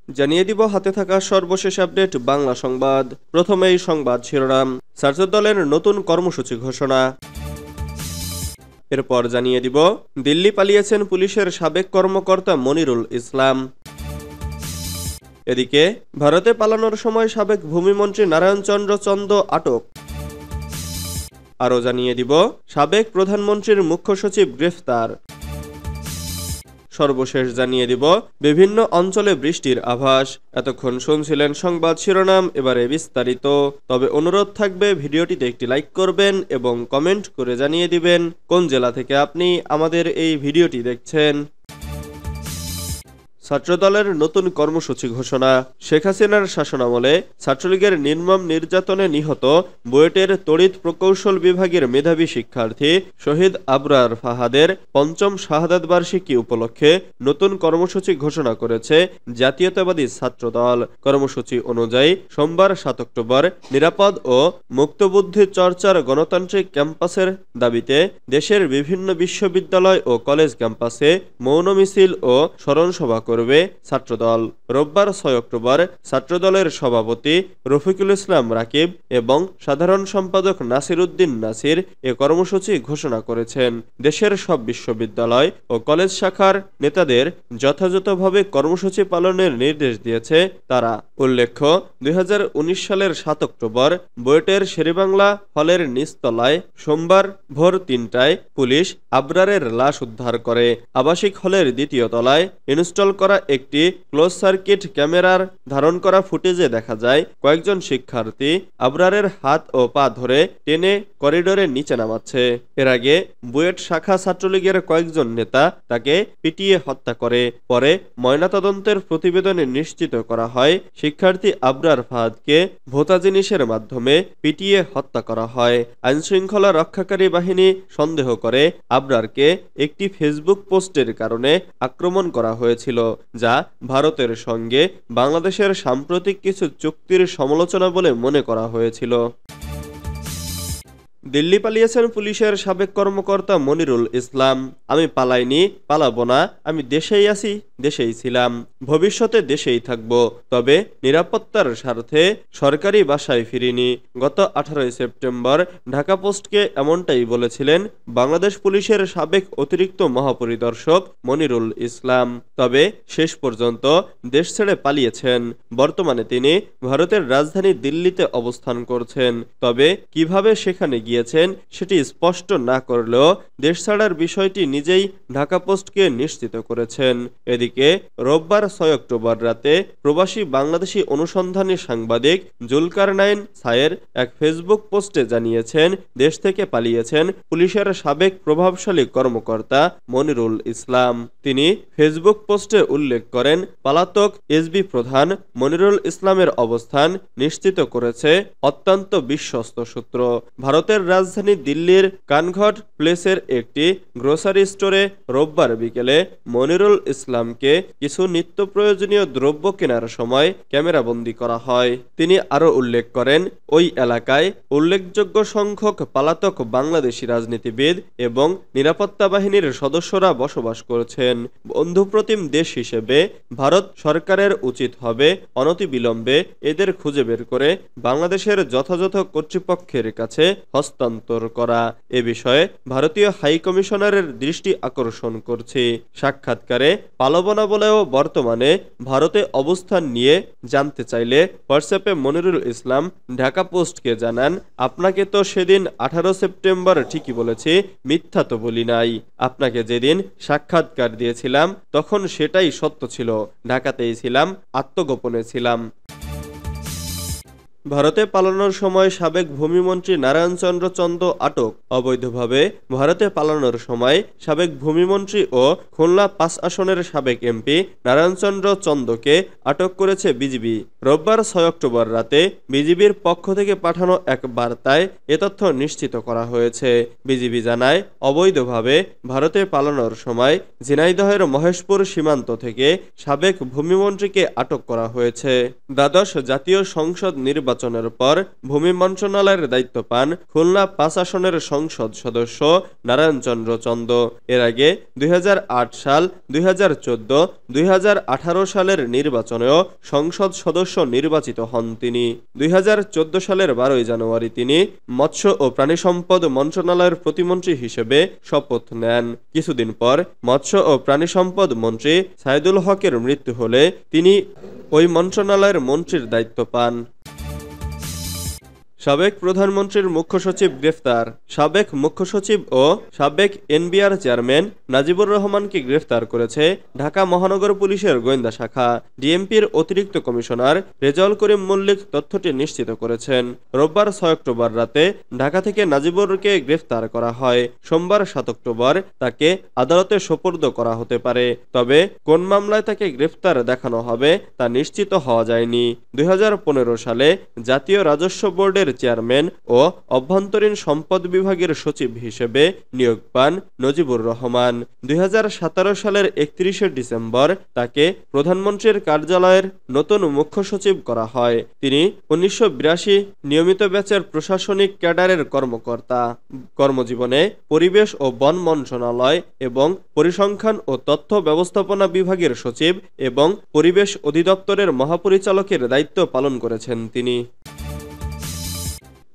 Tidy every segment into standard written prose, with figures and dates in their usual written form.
জানিয়ে দিব হাতে থাকা সর্বশেষ আপডেট বাংলা সংবাদ। প্রথমেই সংবাদ শিরোনাম। ছাত্র দলের নতুন কর্মসূচি ঘোষণা। এরপর জানিয়ে দিব দিল্লি পালিয়েছেন পুলিশের সাবেক কর্মকর্তা মনিরুল ইসলাম। এদিকে ভারতে পালানোর সময় সাবেক ভূমিমন্ত্রী নারায়ণ চন্দ্র চন্দ আটক। আরও জানিয়ে দিব সাবেক প্রধানমন্ত্রীর মুখ্য সচিব গ্রেফতার। সর্বশেষ জানিয়ে দিব বিভিন্ন অঞ্চলে বৃষ্টির আভাস। এতক্ষণ শুনছিলেন সংবাদ শিরোনাম, এবারে বিস্তারিত। তবে অনুরোধ থাকবে ভিডিওটিতে একটি লাইক করবেন এবং কমেন্ট করে জানিয়ে দিবেন কোন জেলা থেকে আপনি আমাদের এই ভিডিওটি দেখছেন। ছাত্রদলের নতুন কর্মসূচি ঘোষণা। শেখ হাসিনার শাসনামলে ছাত্রলীগের নির্মম নির্যাতনে নিহত বুয়েটের তড়িৎ প্রকৌশল বিভাগের মেধাবী শিক্ষার্থী শহীদ আবরার ফাহাদের পঞ্চম শাহাদাত বার্ষিকী উপলক্ষে নতুন কর্মসূচি ঘোষণা করেছে জাতীয়তাবাদী ছাত্রদল। কর্মসূচি অনুযায়ী সোমবার 7 অক্টোবর নিরাপদ ও মুক্তবুদ্ধি চর্চার গণতান্ত্রিক ক্যাম্পাসের দাবিতে দেশের বিভিন্ন বিশ্ববিদ্যালয় ও কলেজ ক্যাম্পাসে মৌন মিছিল ও স্মরণসভা করবে ছাত্রদল। রোববার 6 অক্টোবর ছাত্রদলের সভাপতি রফিকুল ইসলাম রাকিব এবং সাধারণ সম্পাদক নাসির উদ্দিন নাসির এ কর্মসূচি ঘোষণা করেছেন। দেশের সব বিশ্ববিদ্যালয় ও কলেজ শাখার নেতাদের যথাযথভাবে কর্মসূচি পালনের নির্দেশ দিয়েছে তারা। উল্লেখ্য, 2019 সালের 7 অক্টোবর বুয়েটের শেরেবাংলা হলের নিচতলায় সোমবার ভোর 3টায় পুলিশ আবরারের লাশ উদ্ধার করে। আবাসিক হলের দ্বিতীয় তলায় ইনস্টল করা একটি ক্লোজ সার্কিট ক্যামেরার ধারণ করা ফুটেজে দেখা যায় কয়েকজন শিক্ষার্থী আবরারের হাত ও পা ধরে টেনে করিডোরের নিচে নামাচ্ছে। এর আগে বুয়েট শাখা ছাত্রলীগের কয়েকজন নেতা তাকে পিটিয়ে হত্যা করে। পরে ময়নাতদন্তের প্রতিবেদনে নিশ্চিত করা হয় শিক্ষার্থী আবরার ফাহাদকে ভোতা জিনিসের মাধ্যমে পিটিয়ে হত্যা করা হয়। আইনশৃঙ্খলা রক্ষাকারী বাহিনী সন্দেহ করে আবরারকে একটি ফেসবুক পোস্টের কারণে আক্রমণ করা হয়েছিল, যা ভারতের সঙ্গে বাংলাদেশের সাম্প্রতিক কিছু চুক্তির সমালোচনা বলে মনে করা হয়েছিল। দিল্লি পালিয়েছেন পুলিশের সাবেক কর্মকর্তা মনিরুল ইসলাম। আমি পালাইনি, পালাবো না, আমি দেশেই আছি, দেশেই ছিলাম, ভবিষ্যতে দেশেই থাকব, তবে নিরাপত্তার স্বার্থে সরকারি বাসায় ফিরিনি। গত 18 সেপ্টেম্বর ঢাকা পোস্টকে এমনটাই বলেছিলেন বাংলাদেশ পুলিশের সাবেক অতিরিক্ত মহাপরিদর্শক মনিরুল ইসলাম। তবে শেষ পর্যন্ত দেশ ছেড়ে পালিয়েছেন। বর্তমানে তিনি ভারতের রাজধানী দিল্লিতে অবস্থান করছেন। তবে কিভাবে সেখানে গিয়েছেন সেটি স্পষ্ট না করলেও দেশ ছাড়ার বিষয়টি নিজেই ঢাকা পোস্টকে নিশ্চিত করেছেন। এদিকে রোববার 6 অক্টোবর রাতে প্রবাসী বাংলাদেশি অনুসন্ধানী সাংবাদিক জুলকারনাইন সায়ের এক ফেসবুক পোস্টে জানিয়েছেন দেশ থেকে পালিয়েছেন পুলিশের সাবেক প্রভাবশালী কর্মকর্তা মনিরুল ইসলাম। তিনি ফেসবুক পোস্টে উল্লেখ করেন পলাতক এসবি প্রধান মনিরুল ইসলামের অবস্থান নিশ্চিত করেছে অত্যন্ত বিশ্বস্ত সূত্র। ভারতের রাজধানী দিল্লির কানঘট প্লেসের একটি গ্রোসারি স্টোরে রোববার বিকেলে মনিরুল ইসলামকে কিছু নিত্য প্রয়োজনীয় দ্রব্য কেনার সময় ক্যামেরাবন্দি করা হয়। তিনি আরও উল্লেখ করেন ওই এলাকায় উল্লেখযোগ্য সংখ্যক পলাতক বাংলাদেশি রাজনীতিবিদ এবং নিরাপত্তা বাহিনীর সদস্যরা বসবাস করছেন। বন্ধুপ্রতিম দেশ হিসেবে ভারত সরকারের উচিত হবে অনতিবিলম্বে এদের খুঁজে বের করে বাংলাদেশের যথাযথ কর্তৃপক্ষের কাছে হস্তান্তর করা। এ বিষয়ে ভারতীয় হাইকমিশনারের দৃষ্টি আকর্ষণ করছি। সাক্ষাৎকারে পালাবো না বলেও বর্তমানে ভারতে অবস্থান নিয়ে জানতে চাইলে হোয়াটসঅ্যাপে মনিরুল ইসলাম ঢাকা পোস্টকে জানান, আপনাকে তো সেদিন 18 সেপ্টেম্বর ঠিকই বলেছি, মিথ্যা তো বলি নাই। আপনাকে যেদিন সাক্ষাৎকার দিয়েছিলাম তখন সেটাই সত্য ছিল, ঢাকাতেই ছিলাম, আত্মগোপনে ছিলাম। ভারতে পালানোর সময় সাবেক ভূমিমন্ত্রী নারায়ণ চন্দ্র চন্দ আটক। অবৈধভাবে ভারতে পালানোর সময় সাবেক ভূমিমন্ত্রী ও খুলনা 5 আসনের সাবেক এমপি নারায়ণ চন্দ্র চন্দকে আটক করেছে বিজিবি। রোববার 6 অক্টোবর রাতে বিজিবির পক্ষ থেকে পাঠানো এক বার্তায় এ তথ্য নিশ্চিত করা হয়েছে। বিজিবি জানায়, অবৈধভাবে ভারতে পালানোর সময় ঝিনাইদহের মহেশপুর সীমান্ত থেকে সাবেক ভূমিমন্ত্রীকে আটক করা হয়েছে। দ্বাদশ জাতীয় সংসদ নির্বাচন নির্বাচনের পর ভূমি মন্ত্রণালয়ের দায়িত্ব পান খুলনা ৫ আসনের সংসদ সদস্য নারায়ণ চন্দ্র চন্দ। এর আগে ২০০৮ সাল, ২০১৪, ২০১৮ সালের নির্বাচনেও সংসদ সদস্য নির্বাচিত হন তিনি। ২০১৪ সালের ১২ জানুয়ারি তিনি মৎস্য ও প্রাণী সম্পদ মন্ত্রণালয়ের প্রতিমন্ত্রী হিসেবে শপথ নেন। কিছুদিন পর মৎস্য ও প্রাণী সম্পদ মন্ত্রী সাইদুল হকের মৃত্যু হলে তিনি ওই মন্ত্রণালয়ের মন্ত্রীর দায়িত্ব পান। সাবেক প্রধানমন্ত্রীর মুখ্য সচিব গ্রেফতার। সাবেক মুখ্য সচিব ও সাবেক এনবিআর চেয়ারম্যান নাজিবুর রহমানকে গ্রেফতার করেছে ঢাকা মহানগর পুলিশের গোয়েন্দা শাখা। ডিএমপির অতিরিক্ত কমিশনার রেজাউল করিম মল্লিক তথ্যটি নিশ্চিত করেছেন। রোববার ৬ অক্টোবর রাতে ঢাকা থেকে নাজিবুরকে গ্রেফতার করা হয়। সোমবার ৭ অক্টোবর তাকে আদালতে সোপর্দ করা হতে পারে, তবে কোন মামলায় তাকে গ্রেফতার দেখানো হবে তা নিশ্চিত হওয়া যায়নি। ২০১৫ সালে জাতীয় রাজস্ব বোর্ডের চেয়ারম্যান ও অভ্যন্তরীণ সম্পদ বিভাগের সচিব হিসেবে নিয়োগ পান নজিবুর রহমান। ২০১৭ সালের ৩১ ডিসেম্বর তাকে প্রধানমন্ত্রীর কার্যালয়ের নতুন মুখ্য সচিব করা হয়। তিনি ১৯৮২ নিয়মিত ব্যাচের প্রশাসনিক ক্যাডারের কর্মকর্তা। কর্মজীবনে পরিবেশ ও বন মন্ত্রণালয় এবং পরিসংখ্যান ও তথ্য ব্যবস্থাপনা বিভাগের সচিব এবং পরিবেশ অধিদপ্তরের মহাপরিচালকের দায়িত্ব পালন করেছেন তিনি।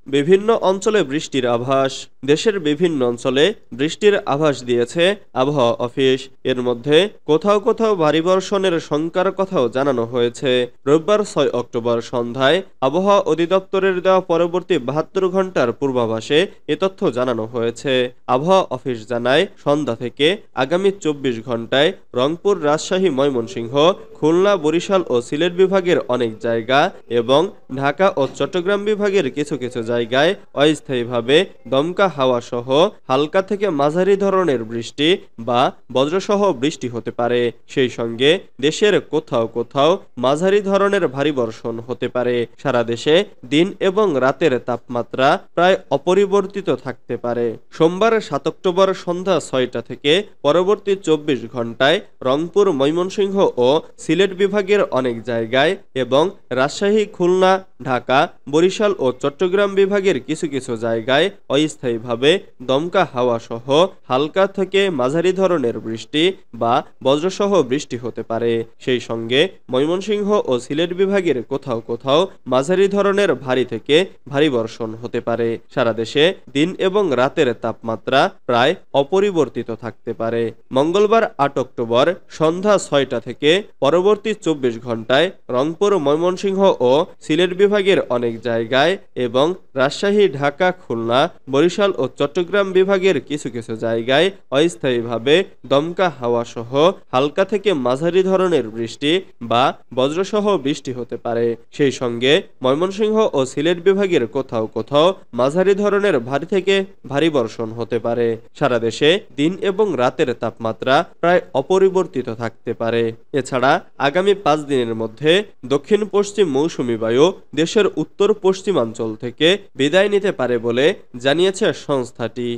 বিভিন্ন অঞ্চলে বৃষ্টির আভাস। দেশের বিভিন্ন অঞ্চলে বৃষ্টির আভাস দিয়েছে আবহাওয়া অফিস। এর মধ্যে কোথাও কোথাও ভারী বর্ষণের শঙ্কার কথাও জানানো হয়েছে। রোববার ৬ অক্টোবর সন্ধ্যায় আবহাওয়া অধিদপ্তরের দেওয়া পরবর্তী ৭২ ঘন্টার পূর্বাভাসে এ তথ্য জানানো হয়েছে। আবহাওয়া অফিস জানায়, সন্ধ্যা থেকে আগামী ২৪ ঘন্টায় রংপুর, রাজশাহী, ময়মনসিংহ, খুলনা, বরিশাল ও সিলেট বিভাগের অনেক জায়গা এবং ঢাকা ও চট্টগ্রাম বিভাগের কিছু কিছু জায়গায় অস্থায়ীভাবে দমকা হাওয়া সহ হালকা থেকে মাঝারি ধরনের বৃষ্টি বা বজ্রসহ বৃষ্টি হতে পারে। সেই সঙ্গে দেশের কোথাও কোথাও মাঝারি ধরনের ভারী বর্ষণ হতে পারে। সারা দেশে দিন এবং রাতের তাপমাত্রা প্রায় অপরিবর্তিত থাকতে পারে। সোমবার ৭ অক্টোবর সন্ধ্যা ৬টা থেকে পরবর্তী ২৪ ঘন্টায় রংপুর, ময়মনসিংহ ও সিলেট বিভাগের অনেক জায়গায় এবং রাজশাহী, খুলনা, ঢাকা, বরিশাল ও চট্টগ্রাম বিভাগের কিছু কিছু জায়গায় অস্থায়ীভাবে দমকা হাওয়া সহ হালকা থেকে মাঝারি ধরনের বৃষ্টি বা বজ্রসহ বৃষ্টি হতে পারে। সেই সঙ্গে ময়মনসিংহ ও সিলেট বিভাগের কোথাও কোথাও মাঝারি ধরনের ভারী থেকে ভারী বর্ষণ হতে পারে। সারা দেশে দিন এবং রাতের তাপমাত্রা প্রায় অপরিবর্তিত থাকতে পারে। মঙ্গলবার ৮ অক্টোবর সন্ধ্যা ৬টা থেকে পরবর্তী ২৪ ঘন্টায় রংপুর, ময়মনসিংহ ও সিলেট বিভাগের অনেক জায়গায় এবং রাজশাহী, ঢাকা, খুলনা, বরিশাল ও চট্টগ্রাম বিভাগের কিছু কিছু জায়গায় অস্থায়ীভাবে দমকা হাওয়া সহ হালকা থেকে মাঝারি ধরনের বৃষ্টি বা বজ্রসহ বৃষ্টি হতে পারে। সেই সঙ্গে ময়মনসিংহ ও সিলেট বিভাগের কোথাও কোথাও মাঝারি ধরনের ভারী থেকে ভারী বর্ষণ হতে পারে। সারা দেশে দিন এবং রাতের তাপমাত্রা প্রায় অপরিবর্তিত থাকতে পারে। এছাড়া আগামী ৫ দিনের মধ্যে দক্ষিণ পশ্চিম মৌসুমী বায়ু দেশের উত্তর পশ্চিমাঞ্চল থেকে বিদায় নিতে পারে বলে জানিয়েছে সংস্থাটি।